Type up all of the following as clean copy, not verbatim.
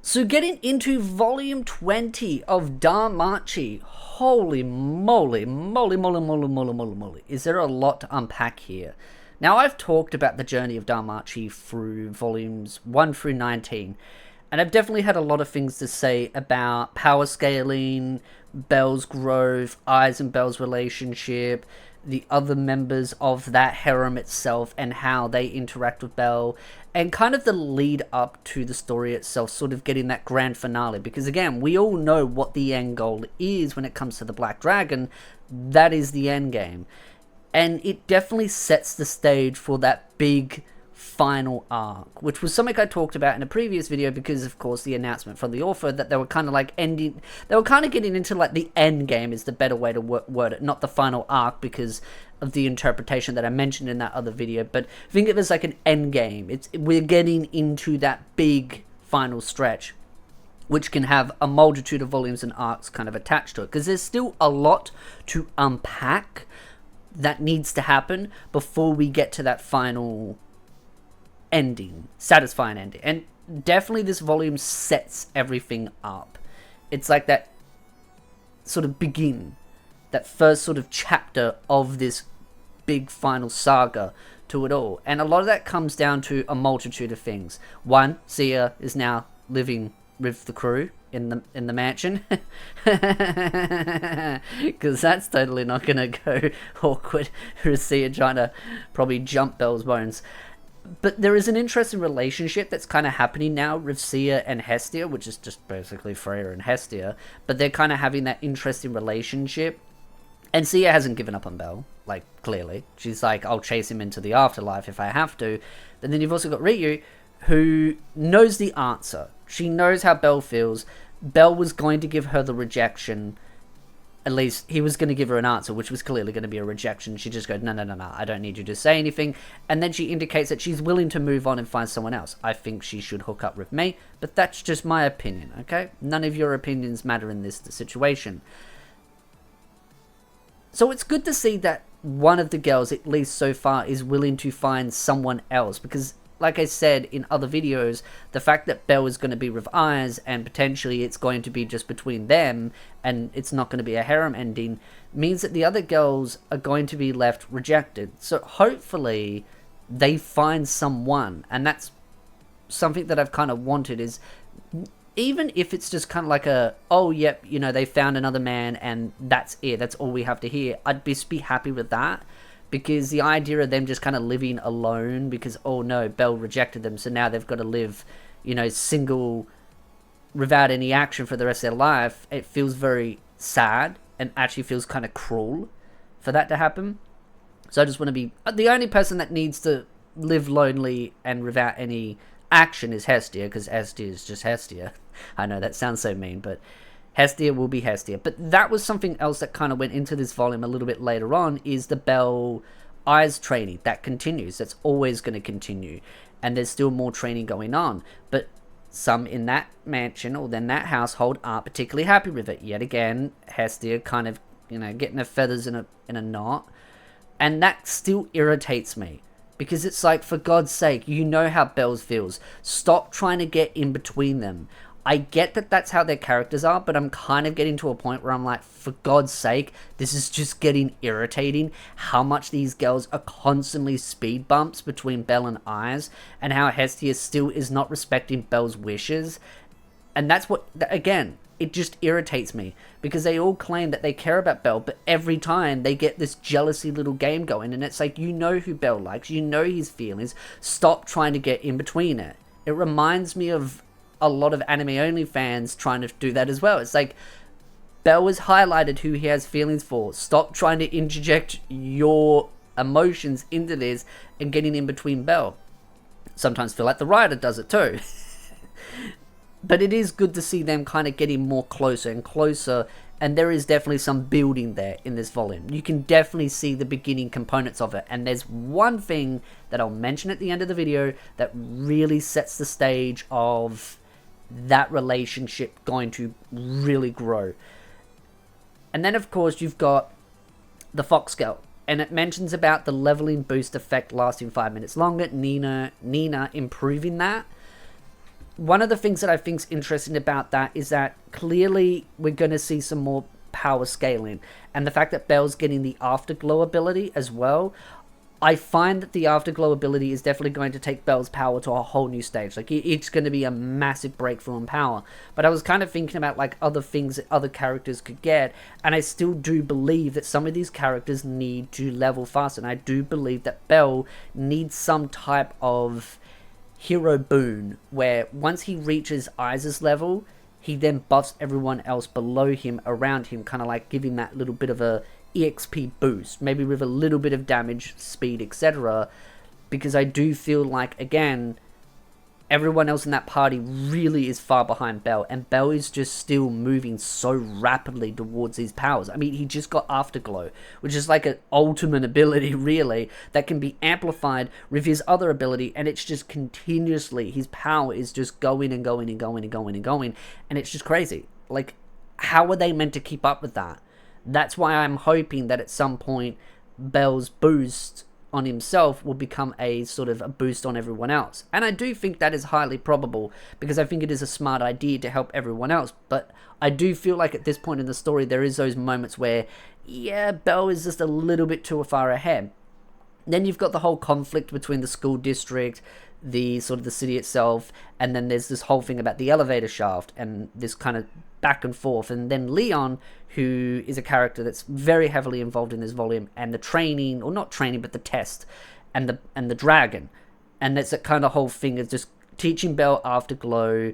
So getting into volume 20 of DanMachi, holy moly, moly, is there a lot to unpack here? Now I've talked about the journey of DanMachi through volumes 1 through 19, and I've definitely had a lot of things to say about power scaling, Belle's growth, Eyes and Belle's relationship, the other members of that harem itself and how they interact with Belle, and kind of the lead up to the story itself, sort of getting that grand finale. Because again, we all know what the end goal is when it comes to the Black Dragon. That is the end game. And it definitely sets the stage for that big final arc, which was something I talked about in a previous video, because of course the announcement from the author that they were kind of like ending, they were kind of getting into like the end game is the better way to word it, not the final arc, because of the interpretation that I mentioned in that other video. But think of it as like an end game. We're getting into that big final stretch, which can have a multitude of volumes and arcs kind of attached to it, because there's still a lot to unpack that needs to happen before we get to that final ending, satisfying ending. And definitely this volume sets everything up. It's like that sort of that first sort of chapter of this big final saga to it all. And a lot of that comes down to a multitude of things. One, Sia is now living with the crew in the mansion, because that's totally not gonna go awkward with Sia trying to probably jump Belle's bones. But there is an interesting relationship that's kind of happening now with Sia and Hestia, which is just basically Freya and Hestia. But they're kind of having that interesting relationship. And Sia hasn't given up on Belle, like, clearly. She's like, I'll chase him into the afterlife if I have to. But then you've also got Ryuu, who knows the answer. She knows how Belle feels. Belle was going to give her the rejection. At least he was going to give her an answer, which was clearly going to be a rejection. She just goes, no, I don't need you to say anything. And then she indicates that she's willing to move on and find someone else. I think she should hook up with me, but that's just my opinion, okay? None of your opinions matter in this situation. So it's good to see that one of the girls, at least so far, is willing to find someone else, because like I said in other videos, the fact that Belle is going to be with Eyes and potentially it's going to be just between them and it's not going to be a harem ending means that the other girls are going to be left rejected. So hopefully they find someone, and that's something that I've kind of wanted, is even if it's just kind of like a, oh yep, you know, they found another man and that's it, that's all we have to hear, I'd just be happy with that. Because the idea of them just kind of living alone because, oh no, Belle rejected them, so now they've got to live, you know, single, without any action for the rest of their life, it feels very sad and actually feels kind of cruel for that to happen. So I just want to be, the only person that needs to live lonely and without any action is Hestia, because Hestia is just Hestia. I know that sounds so mean, but Hestia will be Hestia. But that was something else that kind of went into this volume a little bit later on, is the Belle Eyes training. That continues. That's always going to continue. And there's still more training going on. But some in that mansion or then that household aren't particularly happy with it. Yet again, Hestia kind of, you know, getting her feathers in a knot. And that still irritates me. Because it's like, for God's sake, you know how Belle feels. Stop trying to get in between them. I get that that's how their characters are, but I'm kind of getting to a point where I'm like, for God's sake, this is just getting irritating. How much these girls are constantly speed bumps between Belle and Eyes, and how Hestia still is not respecting Belle's wishes. And that's what, again, it just irritates me, because they all claim that they care about Belle, but every time they get this jealousy little game going, and it's like, you know who Belle likes, you know his feelings, stop trying to get in between it. It reminds me of a lot of anime-only fans trying to do that as well. It's like, Belle has highlighted who he has feelings for. Stop trying to interject your emotions into this and getting in between Belle. Sometimes feel like the writer does it too. But it is good to see them kind of getting more closer and closer, and there is definitely some building there in this volume. You can definitely see the beginning components of it, and there's one thing that I'll mention at the end of the video that really sets the stage of that relationship going to really grow. And then of course you've got the Fox Girl, and it mentions about the leveling boost effect lasting 5 minutes longer, Nina improving that. one of the things that I think is interesting about that is that clearly we're going to see some more power scaling, and the fact that Belle's getting the Afterglow ability as well. I find that the Afterglow ability is definitely going to take Belle's power to a whole new stage. Like, it's going to be a massive breakthrough in power. But I was kind of thinking about, like, other things that other characters could get, and I still do believe that some of these characters need to level fast, and I do believe that Belle needs some type of hero boon, where once he reaches Iz's level, he then buffs everyone else below him, around him, kind of like giving that little bit of a EXP boost, maybe with a little bit of damage, speed, etc. Because I do feel like, again, everyone else in that party really is far behind Belle, and Belle is just still moving so rapidly towards his powers. I mean, he just got Afterglow, which is like an ultimate ability, really, that can be amplified with his other ability, and it's just continuously, his power is just going and going and going and going and going, and it's just crazy. Like, how are they meant to keep up with that? That's why I'm hoping that at some point Belle's boost on himself will become a sort of a boost on everyone else. And I do think that is highly probable, because I think it is a smart idea to help everyone else. But I do feel like at this point in the story there is those moments where, yeah, Belle is just a little bit too far ahead. Then you've got the whole conflict between the school district, the sort of the city itself, and then there's this whole thing about the elevator shaft and this kind of back and forth. And then Leon, who is a character that's very heavily involved in this volume, and the training, or not training, but the test, and the dragon. And that's that kind of whole thing of just teaching Belle Afterglow,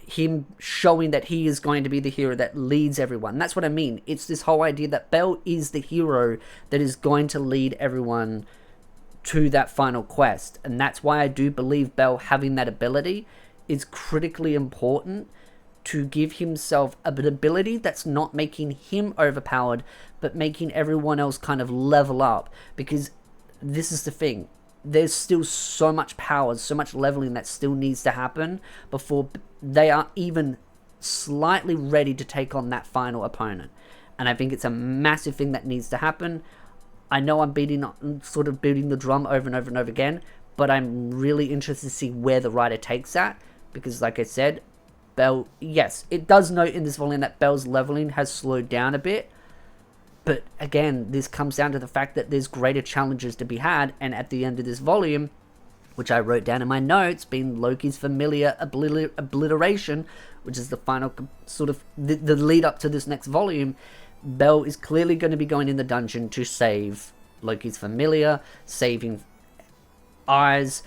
him showing that he is going to be the hero that leads everyone. And that's what I mean. It's this whole idea that Belle is the hero that is going to lead everyone to that final quest. And that's why I do believe Belle having that ability is critically important, to give himself an ability that's not making him overpowered, but making everyone else kind of level up. Because this is the thing, there's still so much power, so much leveling that still needs to happen before they are even slightly ready to take on that final opponent. And I think it's a massive thing that needs to happen. I know I'm sort of beating the drum over and over and over again, but I'm really interested to see where the writer takes that, because like I said, Belle, yes, it does note in this volume that Belle's leveling has slowed down a bit, but again, this comes down to the fact that there's greater challenges to be had, and at the end of this volume, which I wrote down in my notes, being Loki's Familia obliteration, which is the final sort of the lead up to this next volume, Belle is clearly going to be going in the dungeon to save Loki's Familia, saving Eyes,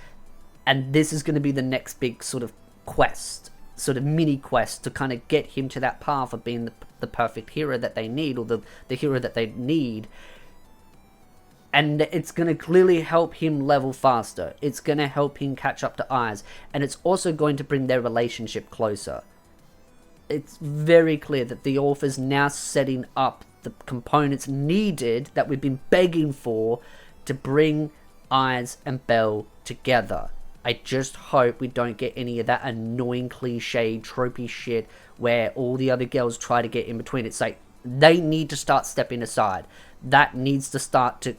and this is going to be the next big sort of quest, sort of mini quest, to kind of get him to that path of being the perfect hero that they need, or the hero that they need. And it's going to clearly help him level faster. It's going to help him catch up to Eyes, and it's also going to bring their relationship closer. It's very clear that the author's now setting up the components needed that we've been begging for to bring Eyes and Belle together. I just hope we don't get any of that annoying cliche tropey shit where all the other girls try to get in between. It's like, they need to start stepping aside. That needs to start to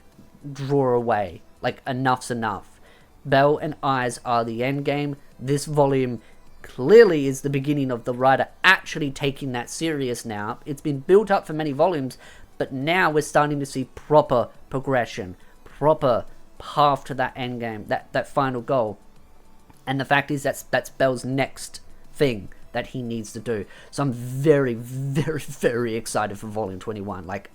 draw away. Like, enough's enough. Belle and Eyes are the end game. This volume clearly is the beginning of the writer actually taking that serious now. It's been built up for many volumes, but now we're starting to see proper progression, proper path to that end game, that final goal. And the fact is that's Belle's next thing that he needs to do. So I'm very, very, very excited for Volume 21. Like,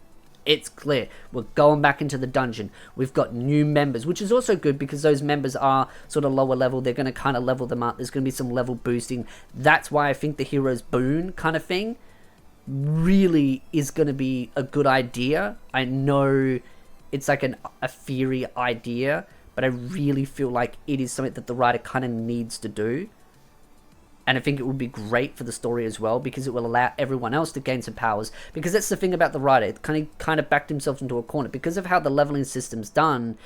it's clear. We're going back into the dungeon. We've got new members, which is also good because those members are sort of lower level. They're going to kind of level them up. There's going to be some level boosting. That's why I think the Hero's Boon kind of thing really is going to be a good idea. I know it's like a theory idea, but I really feel like it is something that the writer kind of needs to do. And I think it would be great for the story as well, because it will allow everyone else to gain some powers. Because that's the thing about the writer. It kind of backed himself into a corner. Because of how the leveling system's done,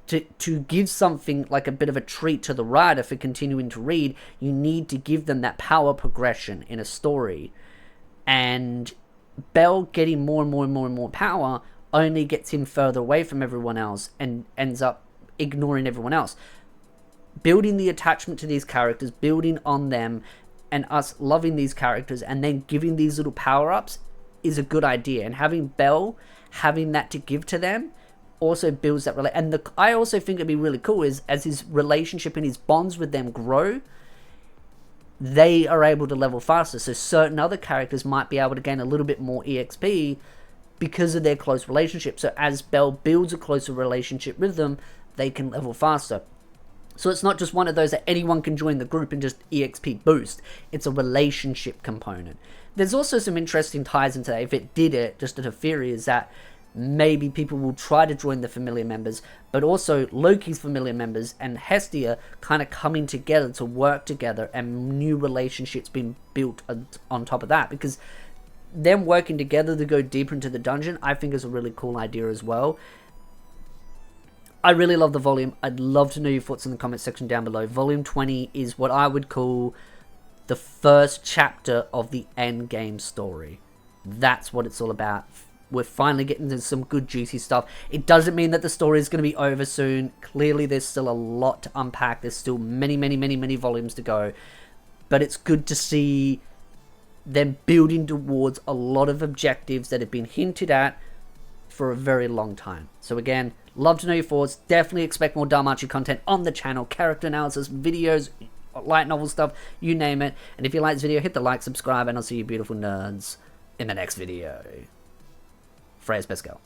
to give something like a bit of a treat to the writer for continuing to read, you need to give them that power progression in a story. And Belle getting more and more and more and more power only gets him further away from everyone else and ends up ignoring everyone else. Building the attachment to these characters, building on them, and us loving these characters and then giving these little power-ups is a good idea. And having Bell, having that to give to them, also builds that and I also think it'd be really cool is as his relationship and his bonds with them grow, they are able to level faster. So certain other characters might be able to gain a little bit more EXP because of their close relationship. So as Bell builds a closer relationship with them, they can level faster. So it's not just one of those that anyone can join the group and just EXP boost. It's a relationship component. There's also some interesting ties into that. If it did it, just a theory, is that maybe people will try to join the familiar members, but also Loki's familiar members and Hestia kind of coming together to work together and new relationships being built on top of that, because them working together to go deeper into the dungeon, I think is a really cool idea as well. I really love the volume. I'd love to know your thoughts in the comment section down below. Volume 20 is what I would call the first chapter of the end game story. That's what it's all about. We're finally getting into some good juicy stuff. It doesn't mean that the story is going to be over soon. Clearly there's still a lot to unpack. There's still many volumes to go. But it's good to see them building towards a lot of objectives that have been hinted at for a very long time. So again, love to know your thoughts. Definitely expect more DanMachi content on the channel. Character analysis, videos, light novel stuff, you name it. And if you like this video, hit the like, subscribe, and I'll see you beautiful nerds in the next video. Freya's best girl.